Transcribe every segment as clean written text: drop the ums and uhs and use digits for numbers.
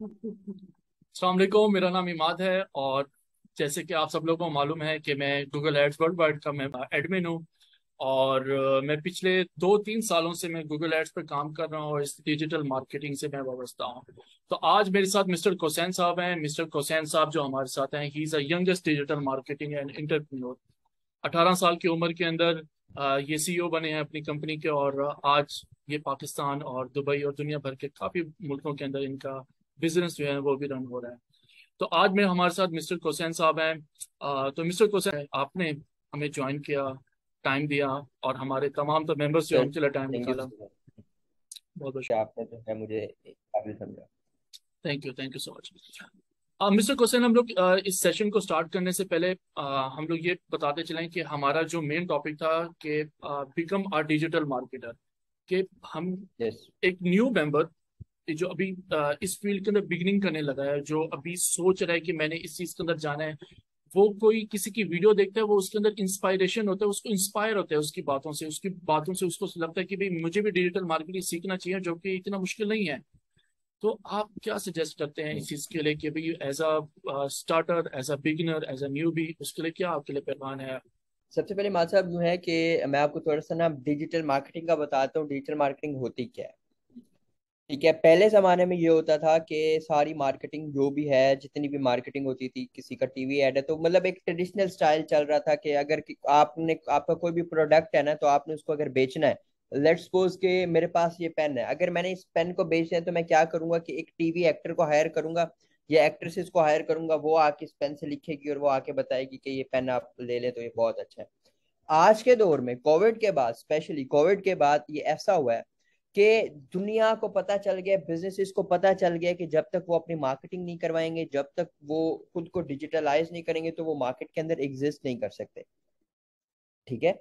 अस्सलाम वालेकुम, मेरा नाम इमाद है। और जैसे कि आप सब लोगों को मालूम है कि मैं गूगल एड्स वर्ल्ड वाइड का मैं एडमिन हूँ। और मैं पिछले 2-3 सालों से मैं गूगल एड्स पर काम कर रहा हूँ और इस डिजिटल मार्केटिंग से मैं वाबस्ता हूँ। तो आज मेरे साथ मिस्टर कोसैन साहब हैं। मिस्टर कोसैन साहब जो हमारे साथ हैं, he is a youngest digital marketing and entrepreneur. 18 साल की उम्र के अंदर ये सीईओ बने हैं अपनी कंपनी के। और आज ये पाकिस्तान और दुबई और दुनिया भर के काफी मुल्कों के अंदर इनका बिजनेस जो है वो भी रन हो रहा है। तो आज में हमारे साथ मिस्टर कोसैन साहब हैं। तो मिस्टर कोसैन, आपने हमें ज्वाइन किया, टाइम दिया, और हमारे तमाम तो मेंबर्स जो हैं, सर, उनके लिए टाइम थैंक यू निकाला। सर बहुत बहुत कि आपने जो है मुझे एक काबिल समझा। Thank you so much. Mister कोसेन, हम लोग इस सेशन को स्टार्ट करने से पहले हम लोग ये बताते चलें कि हमारा जो मेन टॉपिक था कि बिकम अ डिजिटल मार्केटर। कि हम यस। एक न्यू मेंबर जो अभी इस फील्ड के अंदर बिगिनिंग करने लगा है, जो अभी सोच रहा है कि मैंने इस चीज के अंदर जाना है, वो कोई किसी की वीडियो देखता है, वो उसके अंदर इंस्पायरेशन होता है, उसको इंस्पायर होता है उसकी बातों से उसको लगता है कि भाई मुझे भी डिजिटल मार्केटिंग सीखना चाहिए, जो कि इतना मुश्किल नहीं है। तो आप क्या सजेस्ट करते हैं इस चीज के लिए कि भाई as a starter, as a beginner, as a newbie, उसके लिए क्या आपके लिए पैगाम है? सबसे पहले माँ साहब यूँ है कि मैं आपको थोड़ा सा ना डिजिटल मार्केटिंग का बताता हूँ। डिजिटल मार्केटिंग होती क्या है? ठीक है, पहले जमाने में ये होता था कि सारी मार्केटिंग जो भी है, जितनी भी मार्केटिंग होती थी, किसी का टीवी ऐड है तो मतलब एक ट्रेडिशनल स्टाइल चल रहा था कि अगर आपने आपका कोई भी प्रोडक्ट है ना, तो आपने उसको अगर बेचना है। लेट्स सपोज के मेरे पास ये पेन है, अगर मैंने इस पेन को बेचना है तो मैं क्या करूंगा कि एक टीवी एक्टर को हायर करूंगा या एक्ट्रेसेस को हायर करूंगा, वो आके इस पेन से लिखेगी और वो आके बताएगी कि ये पेन आप ले लें तो ये बहुत अच्छा है। आज के दौर में कोविड के बाद, स्पेशली कोविड के बाद ये ऐसा हुआ है कि दुनिया को पता चल गया, बिजनेसेस को पता चल गया कि जब तक वो अपनी मार्केटिंग नहीं करवाएंगे, जब तक वो खुद को डिजिटलाइज नहीं करेंगे, तो वो मार्केट के अंदर एग्जिस्ट नहीं कर सकते। ठीक है।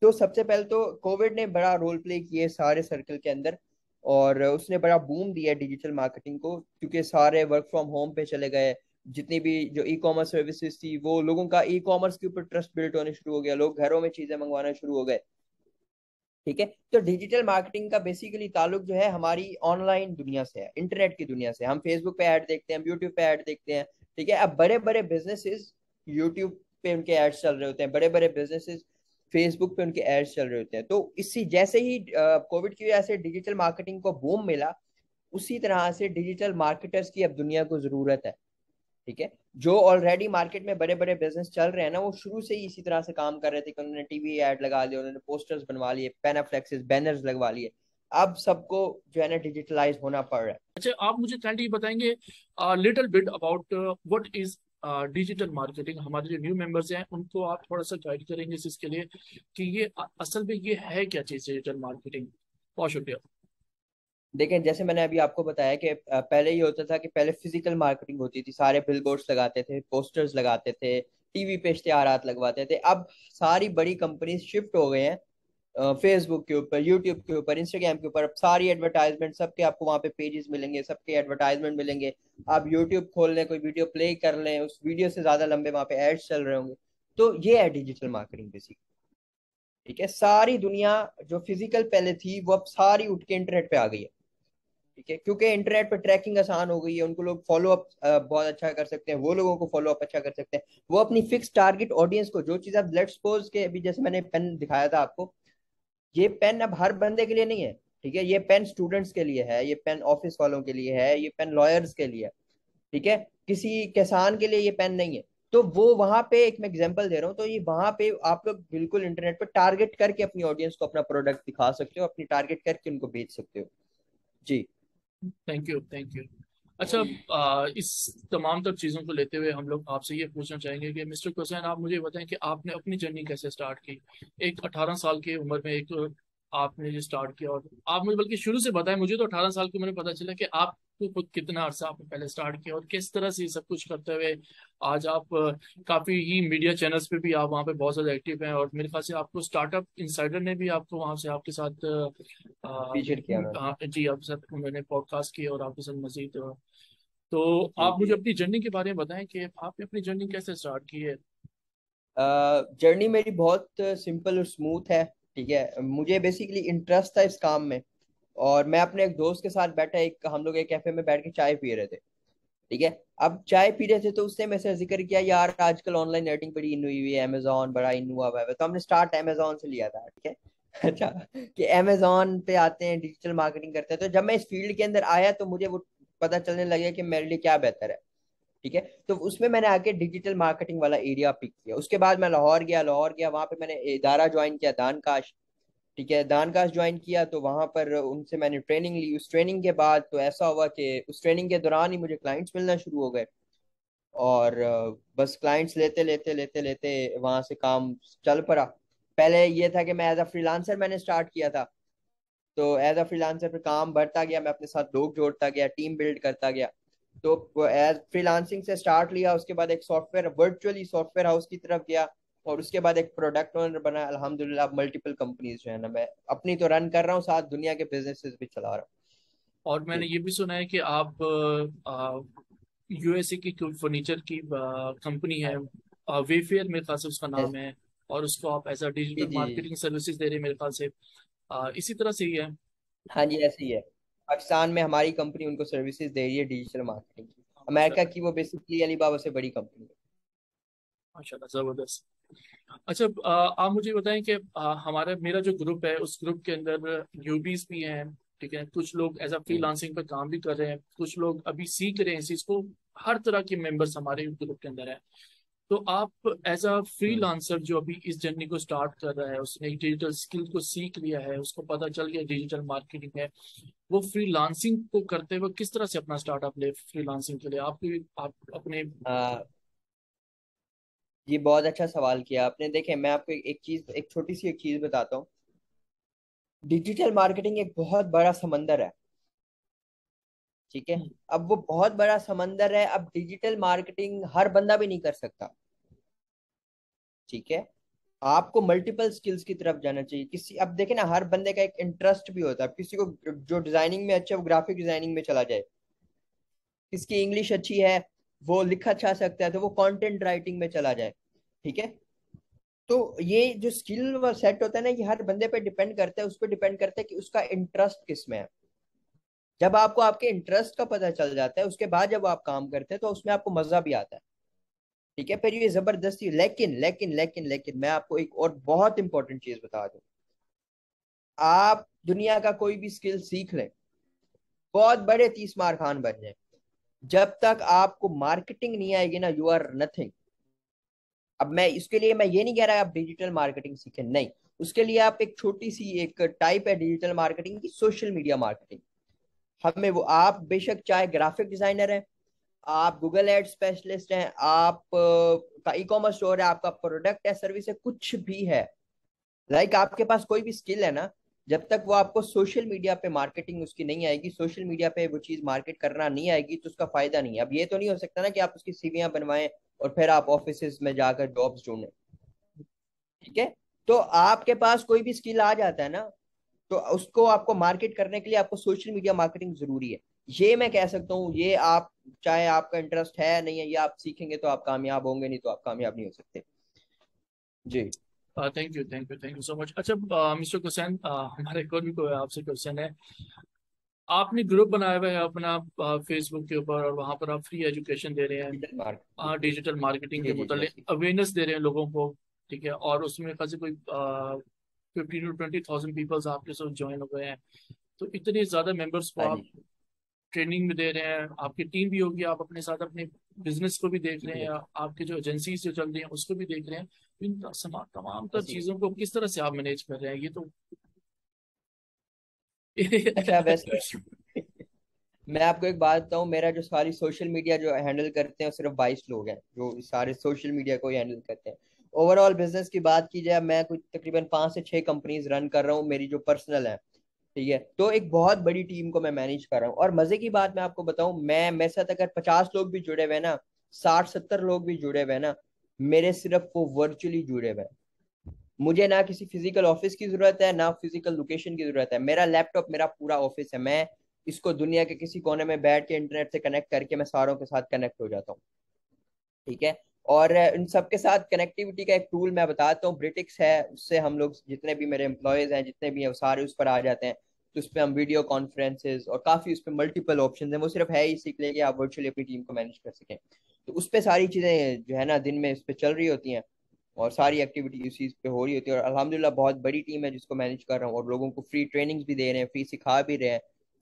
तो सबसे पहले तो कोविड ने बड़ा रोल प्ले किया सारे सर्कल के अंदर, और उसने बड़ा बूम दिया डिजिटल मार्केटिंग को, क्योंकि सारे वर्क फ्रॉम होम पे चले गए। जितनी भी जो ई कॉमर्स सर्विसेज थी, वो लोगों का ई कॉमर्स के ऊपर ट्रस्ट बिल्ड होने शुरू हो गया, लोग घरों में चीजें मंगवाना शुरू हो गए। ठीक है। तो डिजिटल मार्केटिंग का बेसिकली ताल्लुक जो है हमारी ऑनलाइन दुनिया से है, इंटरनेट की दुनिया से। हम फेसबुक पे ऐड देखते हैं, यूट्यूब पे ऐड देखते हैं। ठीक है। अब बड़े बड़े बिजनेसेस यूट्यूब पे उनके एड्स चल रहे होते हैं, बड़े बड़े बिजनेसेस फेसबुक पे उनके एड्स चल रहे होते हैं। तो इसी जैसे ही कोविड की वजह से डिजिटल मार्केटिंग को बूम मिला, उसी तरह से डिजिटल मार्केटर्स की अब दुनिया को जरूरत है। ठीक है। जो ऑलरेडी मार्केट में बड़े बड़े बिजनेस चल रहे हैं ना, वो शुरू से ही इसी तरह से काम कर रहे थे कि उन्होंने टीवी ऐड लगा लिए, उन्होंने पोस्टर्स बनवा लिए, पेनाफ्लेक्सेस बैनर्स लगवा लिए। अब सबको जो है ना डिजिटलाइज होना पड़ रहा है। अच्छा, आप मुझे काइंडली बताएंगे little bit about what is digital marketing. हमारे जो न्यू मेंबर्स हैं उनको आप थोड़ा सा गाइड करेंगे इस इसके लिए कि ये असल में ये है क्या चीज डिजिटल मार्केटिंग? बहुत शुक्रिया। देखें, जैसे मैंने अभी आपको बताया कि पहले ये होता था कि पहले फिजिकल मार्केटिंग होती थी, सारे बिलबोर्ड्स लगाते थे, पोस्टर्स लगाते थे, टीवी पे इश्तिहारात लगवाते थे। अब सारी बड़ी कंपनी शिफ्ट हो गए हैं फेसबुक के ऊपर, यूट्यूब के ऊपर, इंस्टाग्राम के ऊपर। अब सारी एडवर्टाइजमेंट सबके आपको वहाँ पे पेजेस मिलेंगे, सबके एडवर्टाइजमेंट मिलेंगे। आप यूट्यूब खोल लें, कोई वीडियो प्ले कर लें, उस वीडियो से ज्यादा लंबे वहाँ पे एड्स चल रहे होंगे। तो ये है डिजिटल मार्केटिंग बेसिक। ठीक है। सारी दुनिया जो फिजिकल पहले थी, वो अब सारी उठ के इंटरनेट पे आ गई है। ठीक है। क्योंकि इंटरनेट पे ट्रैकिंग आसान हो गई है, उनको लोग फॉलो अप बहुत अच्छा कर सकते हैं, वो लोगों को फॉलो अप अच्छा कर सकते हैं। वो अपनी फिक्स टारगेट ऑडियंस को, जो चीज आप लेट्स सपोज के अभी जैसे मैंने पेन दिखाया था आपको, ये पेन अब हर बंदे के लिए नहीं है। ठीक है। ये पेन स्टूडेंट्स के लिए है, ये पेन ऑफिस वालों के लिए है, ये पेन लॉयर्स के लिए है। ठीक है। किसी किसान के लिए ये पेन नहीं है। तो वो वहां पे एक मैं एग्जांपल दे रहा हूँ, तो ये वहां पे आप लोग बिल्कुल इंटरनेट पर टारगेट करके अपनी ऑडियंस को अपना प्रोडक्ट दिखा सकते हो, अपनी टारगेट करके उनको बेच सकते हो। जी। Thank you. अच्छा, इस तमाम तक चीज़ों को लेते हुए हम लोग आपसे ये पूछना चाहेंगे कि मिस्टर हुसैन, आप मुझे बताएं कि आपने अपनी जर्नी कैसे स्टार्ट की। एक 18 साल की उम्र में एक आपने ये स्टार्ट किया, और आप मुझे बल्कि शुरू से बताएं। मुझे तो 18 साल की उम्र में पता चला कि आपको खुद कितना अरसा आपने पहले स्टार्ट किया और किस तरह से ये सब कुछ करते हुए आज आप काफ़ी ही मीडिया चैनल्स पे भी आप वहाँ पे बहुत ज़्यादा एक्टिव हैं। और मेरे ख्याल से आपको स्टार्टअप इंसाइडर ने भी आपको वहाँ से आपके साथ फीचर किया उन्होंने। जी आपके साथ उन्होंने पॉडकास्ट किए और आपके साथ मजीद तो जी आप मुझे जी। अपनी जर्नी के बारे में बताएं कि आपने अपनी जर्नी कैसे स्टार्ट की है। जर्नी मेरी बहुत सिंपल और स्मूथ है। ठीक है। मुझे बेसिकली इंटरेस्ट था इस काम में। और मैं अपने एक दोस्त के साथ बैठा, एक हम लोग एक कैफे में बैठ के चाय पी रहे थे। ठीक है। अब चाय पी रहे थे तो उसने मेरे से जिक्र किया, यार आजकल ऑनलाइन अर्निंग बड़ी इन हुई हुई है, अमेजोन बड़ा इन हुआ हुआ है। तो हमने स्टार्ट अमेजोन से लिया था। ठीक है। अच्छा, कि अमेजोन पे आते हैं, डिजिटल मार्केटिंग करते हैं। तो जब मैं इस फील्ड के अंदर आया तो मुझे वो पता चलने लगा कि मेरे लिए क्या बेहतर है। ठीक है। तो उसमें मैंने आके डिजिटल मार्केटिंग वाला एरिया पिक किया। उसके बाद मैं लाहौर गया, वहां पे मैंने इदारा ज्वाइन किया, दानकाश। ठीक है, दानकाश ज्वाइन किया तो वहां पर उनसे मैंने ट्रेनिंग ली। उस ट्रेनिंग के बाद तो ऐसा हुआ कि उस ट्रेनिंग के दौरान ही मुझे क्लाइंट्स मिलना शुरू हो गए। और बस क्लाइंट्स लेते लेते लेते लेते वहां से काम चल पड़ा। पहले ये था कि मैं एज अ फ्रीलांसर मैंने स्टार्ट किया था। तो एज अ फ्रीलांसर पे काम बढ़ता गया, मैं अपने साथ लोग जोड़ता गया, टीम बिल्ड करता गया। तो एज फ्रीलांसिंग से स्टार्ट लिया, उसके बाद एक सॉफ्टवेयर वर्चुअली सॉफ्टवेयर हाउस की तरफ गया। और उसके बाद एक प्रोडक्ट ओनर बना। अल्हम्दुलिल्लाह अब मल्टीपल कंपनीज जो है ना, मैं अपनी तो रन कर रहा हूँ, साथ दुनिया के बिजनेसेस भी चला रहा और हूँ मैंने जी। ये भी सुना है कि आप यूएसए की कोई फर्नीचर की कंपनी है, वेफेयर मेरे ख्याल से उसका Yes, नाम है, और उसको आप एज अ जी डिजिटल जी जी। मार्केटिंग सर्विसेज दे रहे हैं मेरे ख्याल से। इसी तरह से ही है। हाँ जी, ऐसे ही है। पाकिस्तान में हमारी कंपनी उनको सर्विसेज दे रही है डिजिटल मार्केटिंग की। अमेरिका माशाल्लाह, की वो बेसिकली अलीबाबा से बड़ी कंपनी है। माशाल्लाह, जबरदस्त। अच्छा, आप मुझे बताएं कि हमारा मेरा जो ग्रुप है उस ग्रुप के अंदर न्यूबीज भी हैं। ठीक है, कुछ लोग एज अ हम्म, फ्रीलांसिंग पर काम भी कर रहे हैं, कुछ लोग अभी सीख रहे हैं इस चीज को। हर तरह के मेंबर्स हमारे ग्रुप के अंदर है। तो आप एज अ हम्म। फ्रीलांसर जो अभी इस जर्नी को स्टार्ट कर रहा है, उसने एक डिजिटल स्किल को सीख लिया है, उसको पता चल गया डिजिटल मार्केटिंग है, वो फ्रीलांसिंग को करते हुए किस तरह से अपना स्टार्टअप ले फ्रीलांसिंग के लिए आप अपने। आ, ये बहुत अच्छा सवाल किया आपने। देखें, मैं आपको एक चीज, एक छोटी सी एक चीज बताता हूँ। डिजिटल मार्केटिंग एक बहुत बड़ा समंदर है। ठीक है। अब वो बहुत बड़ा समंदर है, अब डिजिटल मार्केटिंग हर बंदा भी नहीं कर सकता। ठीक है। आपको मल्टीपल स्किल्स की तरफ जाना चाहिए। किसी, अब देखें ना, हर बंदे का एक इंटरेस्ट भी होता है। किसी को जो डिजाइनिंग में अच्छा है वो ग्राफिक डिजाइनिंग में चला जाए। किसकी इंग्लिश अच्छी है, वो लिखा अच्छा सकता है, तो वो कंटेंट राइटिंग में चला जाए। ठीक है। तो ये जो स्किल व सेट होता है ना, ये हर बंदे पे डिपेंड करता है, उस पर डिपेंड करता है कि उसका इंटरेस्ट किस में है। जब आपको आपके इंटरेस्ट का पता चल जाता है, उसके बाद जब आप काम करते हैं तो उसमें आपको मजा भी आता है। ठीक है। फिर ये जबरदस्ती, लेकिन लेकिन लेकिन लेकिन मैं आपको एक और बहुत इंपॉर्टेंट चीज बता दूं। आप दुनिया का कोई भी स्किल सीख लें, बहुत बड़े 30 मार खान बन जाए, जब तक आपको मार्केटिंग नहीं आएगी ना, यू आर नथिंग। अब मैं इसके लिए मैं ये नहीं कह रहा आप डिजिटल मार्केटिंग सीखें, नहीं। उसके लिए आप एक छोटी सी एक टाइप है डिजिटल मार्केटिंग की, सोशल मीडिया मार्केटिंग। हमें वो, आप बेशक चाहे ग्राफिक डिजाइनर हैं, आप गूगल एड स्पेशलिस्ट हैं, आप का ई कॉमर्स स्टोर है, आपका प्रोडक्ट है, सर्विस है, कुछ भी है, लाइक आपके पास कोई भी स्किल है ना, जब तक वो आपको सोशल मीडिया पे मार्केटिंग उसकी नहीं आएगी, सोशल मीडिया पे वो चीज मार्केट करना नहीं आएगी, तो उसका फायदा नहीं है। अब ये तो नहीं हो सकता ना कि आप उसकी सीवियां बनवाएं और फिर आप ऑफिस में जाकर जॉब्स ढूंढें। ठीक है। तो आपके पास कोई भी स्किल आ जाता है ना, तो उसको आपको मार्केट करने के लिए आपको सोशल मीडिया मार्केटिंग जरूरी है। ये मैं कह सकता हूँ, ये आप चाहे आपका इंटरेस्ट है नहीं है, ये आप सीखेंगे तो आप कामयाब होंगे, नहीं तो आप कामयाब नहीं हो सकते जी। Thank you, thank you, thank you so much. अच्छा, मिस्टर हुसैन, हमारे एक और भी कोई आपसे क्वेश्चन है। आपने ग्रुप बनाया हुआ है अपना फेसबुक के ऊपर, और वहां पर आप फ्री एजुकेशन दे रहे डिजिटल हैं, मार्केटिंग। डिजिटल मार्केटिंग के जी जी जी, मुतालिक ऐसी। अवेयरनेस दे रहे हैं लोगों को। ठीक है, और उसमें खासी कोई 15 to 20 थाउजेंड पीपल्स आपके साथ ज्वाइन हो गए हैं। तो इतने ज्यादा मेंबर्स को हाँ आप जी ट्रेनिंग में दे रहे हैं, आपकी टीम भी होगी, आप अपने साथ अपने बिजनेस को भी देख रहे हैं, जी, आपके जो एजेंसी जो चल रही हैं उसको भी देख रहे हैं। इन तमाम तर ऐसी है। चीजों को किस तरह से आप मैनेज कर रहे हैं, ये तो। अच्छा, वैसे मैं आपको एक बात बताऊं, मेरा जो सारी सोशल मीडिया जो हैंडल करते हैं वो सिर्फ 22 लोग हैं जो सारे सोशल मीडिया को ही हैंडल करते हैं। ओवरऑल बिजनेस की बात की जाए, मैं कुछ तकरीबन 5 से 6 कंपनीज रन कर रहा हूँ, मेरी जो पर्सनल है। ठीक है। तो एक बहुत बड़ी टीम को मैं मैनेज कर रहा हूँ। और मजे की बात मैं आपको बताऊं, मैं मेरे साथ अगर 50 लोग भी जुड़े हुए हैं ना, 60 70 लोग भी जुड़े हुए हैं ना, मेरे सिर्फ वो वर्चुअली जुड़े हुए हैं। मुझे ना किसी फिजिकल ऑफिस की जरूरत है, ना फिजिकल लोकेशन की जरूरत है। मेरा लैपटॉप मेरा पूरा ऑफिस है। मैं इसको दुनिया के किसी कोने में बैठ के इंटरनेट से कनेक्ट करके मैं सारों के साथ कनेक्ट हो जाता हूँ। ठीक है। और इन सबके साथ कनेक्टिविटी का एक टूल मैं बताता हूँ, ब्रिटिक्स है। उससे हम लोग जितने भी मेरे एम्प्लॉयज हैं, जितने भी हैं, वो सारे उस पर आ जाते हैं। तो उस पर हम वीडियो कॉन्फ्रेंसेज और काफी उस पर मल्टीपल ऑप्शन है, वो सिर्फ है इसी के लिए कि आप वर्चुअली अपनी टीम को मैनेज कर सकें। तो उस पर सारी चीजें जो है ना दिन में उस पर चल रही होती हैं, और सारी एक्टिविटी उसी पे हो रही होती है। और अल्हम्दुलिल्लाह बहुत बड़ी टीम है जिसको मैनेज कर रहा हूँ, और लोगों को फ्री ट्रेनिंग्स भी दे रहे हैं, फ्री सिखा भी रहे हैं।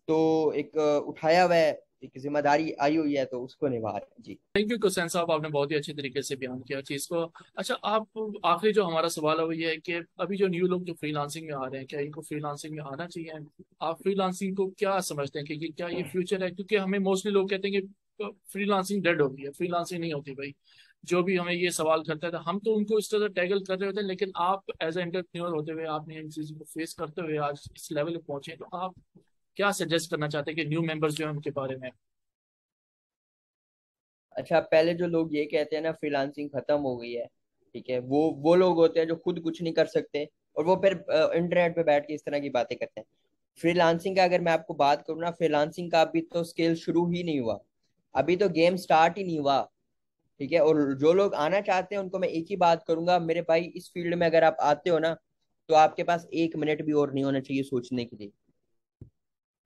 तो एक उठाया हुआ है, एक जिम्मेदारी आई हुई है, तो उसको निभा रहे हैं जी। थैंक यू कुसैन साहब, आपने बहुत ही अच्छे तरीके से बयान किया चीज़ को। अच्छा, आप आखिरी जो हमारा सवाल है वो ये है कि अभी जो न्यू लोग जो फ्रीलांसिंग में आ रहे हैं, क्या इनको फ्रीलांसिंग में आना चाहिए? आप फ्रीलांसिंग को क्या समझते हैं कि क्या ये फ्यूचर है? क्योंकि हमें मोस्टली लोग कहते हैं कि फ्रीलांसिंग डेड हो गई है, फ्रीलांसिंग नहीं होती भाई। जो भी हमें ये सवाल करता था, हम तो उनको इस तरह टैगल कर रहे होते हैं, लेकिन आप एज ए एंटरप्रेन्योर होते हुए, आपने इन चीज़ों को फेस करते हुए आज इस लेवल पे पहुंचे, तो आप क्या सजेस्ट करना चाहते हैं कि न्यू मेंबर्स जो है उनके बारे में? अच्छा, पहले जो लोग ये कहते हैं ना फ्रीलांसिंग खत्म हो गई है, ठीक है, वो लोग होते हैं जो खुद कुछ नहीं कर सकते, और वो फिर इंटरनेट पे बैठ के इस तरह की बातें करते हैं। फ्रीलांसिंग का अगर मैं आपको बात करूँ ना, फ्रीलांसिंग का अभी तो स्केल शुरू ही नहीं हुआ, अभी तो गेम स्टार्ट ही नहीं हुआ। ठीक है, और जो लोग आना चाहते हैं उनको मैं एक ही बात करूंगा, मेरे भाई इस फील्ड में अगर आप आते हो ना, तो आपके पास 1 मिनट भी और नहीं होना चाहिए सोचने के लिए।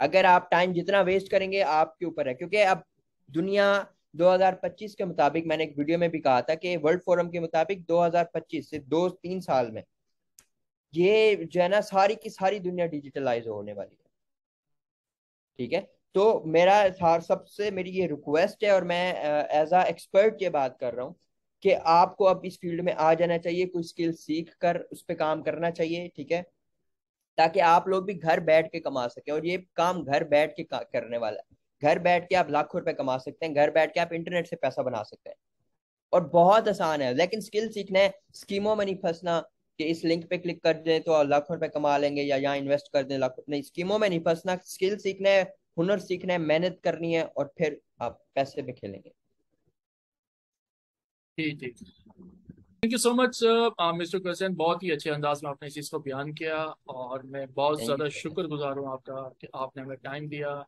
अगर आप टाइम जितना वेस्ट करेंगे आपके ऊपर है, क्योंकि अब दुनिया 2025 के मुताबिक, मैंने एक वीडियो में भी कहा था कि वर्ल्ड फोरम के मुताबिक 2025 से 2-3 साल में ये जो है ना सारी की सारी दुनिया डिजिटलाइज होने वाली है। ठीक है, तो मेरा सबसे मेरी ये रिक्वेस्ट है, और मैं एज अ एक्सपर्ट ये बात कर रहा हूँ कि आपको अब इस फील्ड में आ जाना चाहिए, कोई स्किल सीख कर उस पर काम करना चाहिए। ठीक है, ताकि आप लोग भी घर बैठ के कमा सकें, और ये काम घर बैठ के करने वाला है। घर बैठ के आप लाखों रुपए कमा सकते हैं, घर बैठ के आप इंटरनेट से पैसा बना सकते हैं, और बहुत आसान है। लेकिन स्किल सीखना है, स्कीमों में नहीं फंसना कि इस लिंक पे क्लिक कर दें तो लाखों रुपए कमा लेंगे, या यहाँ इन्वेस्ट कर दें लाखों, नहीं, स्कीमों में नहीं फंसना। स्किल सीखना है, हुनर सीखना है, मेहनत करनी है, और फिर आप पैसे में खेलेंगे। ठीक ठीक। Thank you so much mister question, बहुत ही अच्छे अंदाज में आपने इस चीज़ को बयान किया, और मैं बहुत थैंक यू ज़्यादा सो मच शुक्रगुजार हूँ आपका कि आपने हमें टाइम दिया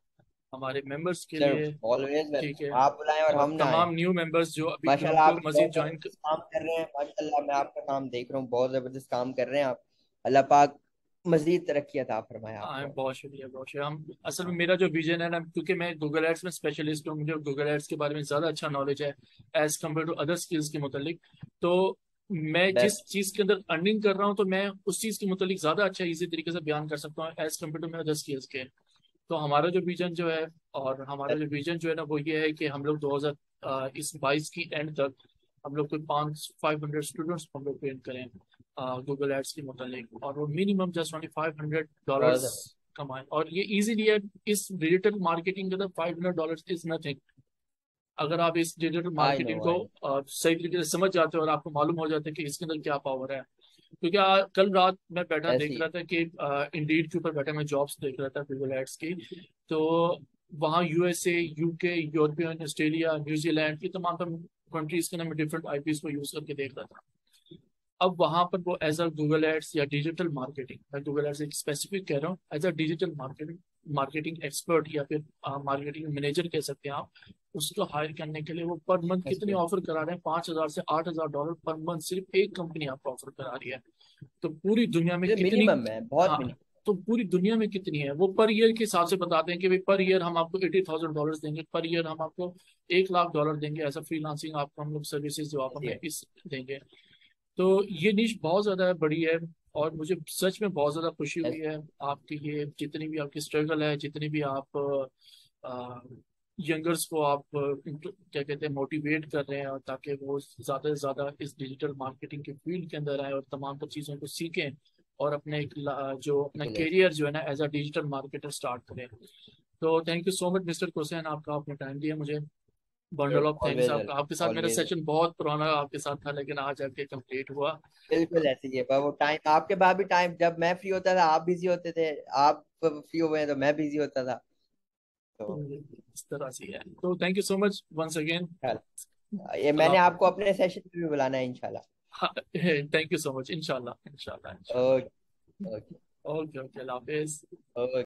हमारे मेंबर्स के सर, लिए। ऑलवेज ठीक है। वेलकम, आप बुलाएं और और हम ना आए। तमाम न्यू मेंबर्स जो अभी जो माशाल्लाह हमको आप मजीद बहुत ज्वाइन। जबरदस्त काम कर रहे हैं, माशाल्लाह मैं आपका काम देख रहा हूँ, बहुत जबरदस्त काम कर रहे हैं आप। अल्लाह पाक मजीद तरक्की अता फरमाए आपको। बहुत शुक्रिया, बहुत शुक्रिया। हम असल में मेरा जो विजन है ना, क्योंकि मैं गूगल एड्स में स्पेशलिस्ट हूँ, मुझे गूगल एड्स के बारे में ज़्यादा अच्छा नॉलेज है as compare to other skills के मुतालिक। तो मैं जिस बेस्ट। चीज़ के अंदर अर्निंग कर रहा हूँ, तो मैं उस चीज़ के मुतालिक ज़्यादा अच्छा इजी तरीके से बयान कर सकता हूँ एज कम्पेयर टू मेरे अदर स्किल्स के। तो हमारा जो विजन जो है, और हमारा जो विजन जो है ना, वो ये है कि हम लोग 2022 की एंड तक हम लोग कोई 500 स्टूडेंट्स हम लोग ट्रेन करें गूगल एड्स के मुतालिक, और वो मिनिमम जस्ट ओनली $500 बहुत जबरदस्त। कमाएं। और ये इजीली है, इस डिजिटल मार्केटिंग के अंदर $500 इज नथिंग। अगर आप इस डिजिटल आई नो मार्केटिंग को आई नो। सही तरीके से समझ जाते हो, और आपको मालूम हो जाता है कि इसके अंदर क्या पावर है। क्योंकि कल रात मैं बैठा ऐसे देख ही रहा था कि इंडीड के ऊपर बैठा मैं जॉब्स देख रहा था गूगल एड्स की। तो वहाँ USA, UK, European, Australia, New Zealand, ये तमाम कंट्रीज के ना मैं डिफरेंट आईपीज को यूज करके देख रहा था। अब वहां पर वो एज अ गूगल एड्स या डिजिटल मार्केटिंग, मैं गूगल एड्स एक स्पेसिफिक कह रहा हूँ, as a digital marketing marketing expert या फिर मार्केटिंग मैनेजर कह सकते हैं आप, उसको हायर करने के लिए वो पर मंथ ऐसे कितनी ही। ऑफर करा रहे हैं? $5,000 से $8,000 पर मंथ सिर्फ एक कंपनी आपको ऑफर करा रही है। तो पूरी दुनिया में ये कितनी? मिनिमम है, बहुत हाँ। मिनिमम। तो पूरी दुनिया में कितनी है? वो पर ईयर के हिसाब से बताते हैं कि भाई पर ईयर हम आपको $80,000 देंगे, पर ईयर हम आपको $1,00,000 देंगे, ऐसा फ्रीलांसिंग आपको हम लोग सर्विसेज जो आप ऐसे ही हमें है। इस देंगे। तो ये निश बहुत ज्यादा बड़ी है, और मुझे सच में बहुत ज्यादा खुशी हुई ऐसे- है आपकी, ये जितनी भी आपकी स्ट्रगल है, जितनी भी आप यंगर्स को आप क्या कहते हैं मोटिवेट कर रहे हैं, और ताकि वो ज्यादा से ज्यादा इस डिजिटल मार्केटिंग के फील्ड के अंदर आए और तमाम तर चीज़ों को सीखें, और अपने जो अपना बिल्कुल ऐसे। करियर जो है ना as a digital marketer start करें। तो thank you so much mister Hussain, आपका आपने टाइम दिया मुझे। बंडल ऑफ थैंक्स ऑलवेज आपका। वेलकम, आपके साथ मेरा ऑलवेज। सेशन बहुत पुराना आपके साथ था, लेकिन आज आके कंप्लीट हुआ। बिल्कुल ऐसे ही है, पर वो टाइम आपके बाद भी, टाइम जब मैं फ्री होता था आप बिजी होते थे, आप फ्री हुए हैं तो मैं बिजी होता था। तो इस तरह से है। तो thank you so much once again. ख्याल, ये मैंने अल्लाह। आपको अपने सेशन में भी बुलाना है इंशाल्लाह। थैंक यू सो मच, इंशाल्लाह इंशाल्लाह इंशाल्लाह। ओके। ओके। ओके ओके, अल्लाह हाफिज। ओके।